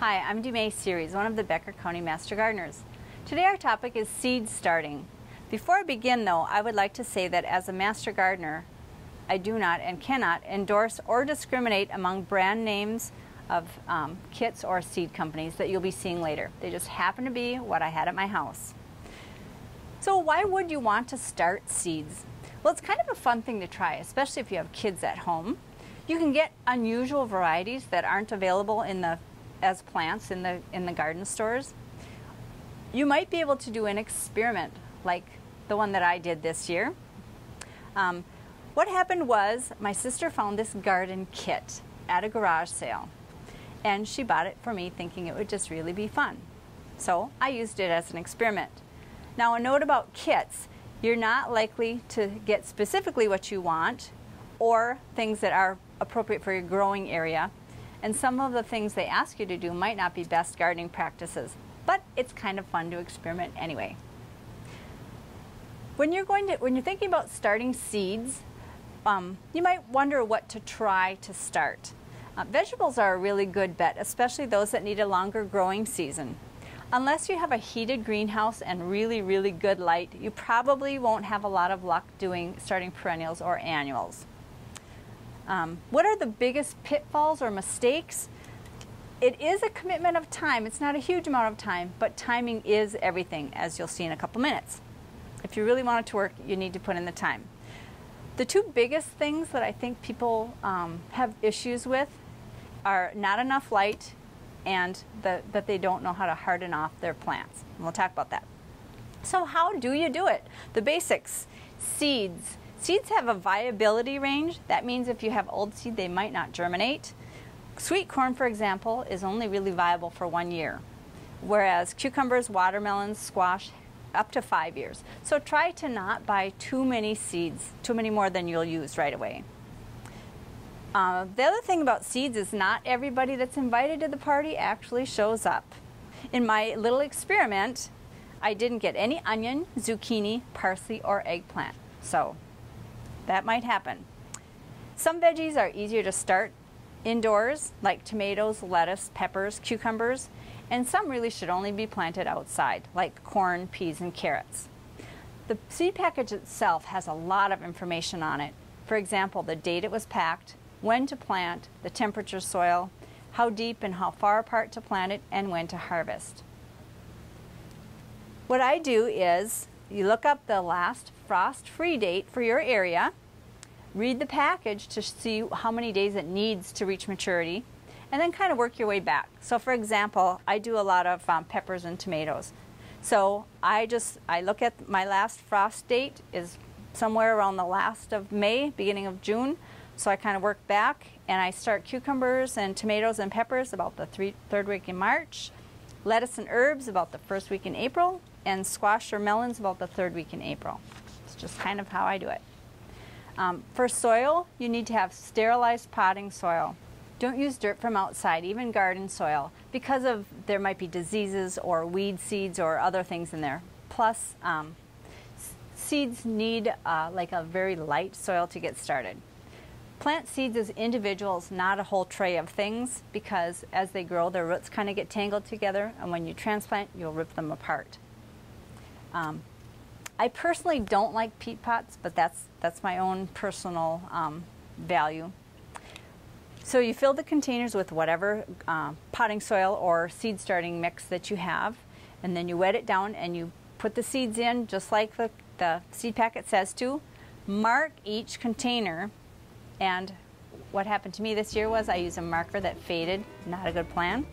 Hi, I'm Dumais Series, one of the Becker County Master Gardeners. Today our topic is seed starting. Before I begin though, I would like to say that as a Master Gardener, I do not and cannot endorse or discriminate among brand names of kits or seed companies that you'll be seeing later. They just happen to be what I had at my house. So why would you want to start seeds? Well, it's kind of a fun thing to try, especially if you have kids at home. You can get unusual varieties that aren't available as plants in the garden stores. You might be able to do an experiment like the one that I did this year. What happened was my sister found this garden kit at a garage sale, and she bought it for me thinking it would just really be fun. So I used it as an experiment. Now, a note about kits: you're not likely to get specifically what you want or things that are appropriate for your growing area. And some of the things they ask you to do might not be best gardening practices, but it's kind of fun to experiment anyway. When you're thinking about starting seeds, you might wonder what to try to start. Vegetables are a really good bet, especially those that need a longer growing season. Unless you have a heated greenhouse and really, really good light, you probably won't have a lot of luck starting perennials or annuals. What are the biggest pitfalls or mistakes? It is a commitment of time. It's not a huge amount of time, but timing is everything, as you'll see in a couple minutes. If you really want it to work, you need to put in the time. The two biggest things that I think people have issues with are not enough light and that they don't know how to harden off their plants. And we'll talk about that. So how do you do it? The basics: seeds. Seeds have a viability range. That means if you have old seed, they might not germinate. Sweet corn, for example, is only really viable for 1 year, whereas cucumbers, watermelons, squash, up to 5 years. So try to not buy too many seeds, too many more than you'll use right away. The other thing about seeds is not everybody that's invited to the party actually shows up. In my little experiment, I didn't get any onion, zucchini, parsley, or eggplant. So that might happen. Some veggies are easier to start indoors, like tomatoes, lettuce, peppers, cucumbers, and some really should only be planted outside, like corn, peas, and carrots. The seed package itself has a lot of information on it. For example, the date it was packed, when to plant, the temperature, soil, how deep and how far apart to plant it, and when to harvest. What I do is you look up the last frost-free date for your area, read the package to see how many days it needs to reach maturity, and then kind of work your way back. So for example, I do a lot of peppers and tomatoes. So I look at my last frost date is somewhere around the last of May, beginning of June. So I kind of work back, and I start cucumbers and tomatoes and peppers about the third week in March, lettuce and herbs about the first week in April, and squash or melons about the third week in April. It's just kind of how I do it. For soil, you need to have sterilized potting soil. Don't use dirt from outside, even garden soil, because there might be diseases or weed seeds or other things in there. Plus, seeds need like a very light soil to get started. Plant seeds as individuals, not a whole tray of things, because as they grow, their roots kind of get tangled together, and when you transplant, you'll rip them apart. I personally don't like peat pots, but that's my own personal value. So you fill the containers with whatever potting soil or seed starting mix that you have, and then you wet it down and you put the seeds in just like the seed packet says to. Mark each container, and what happened to me this year was I used a marker that faded. Not a good plan.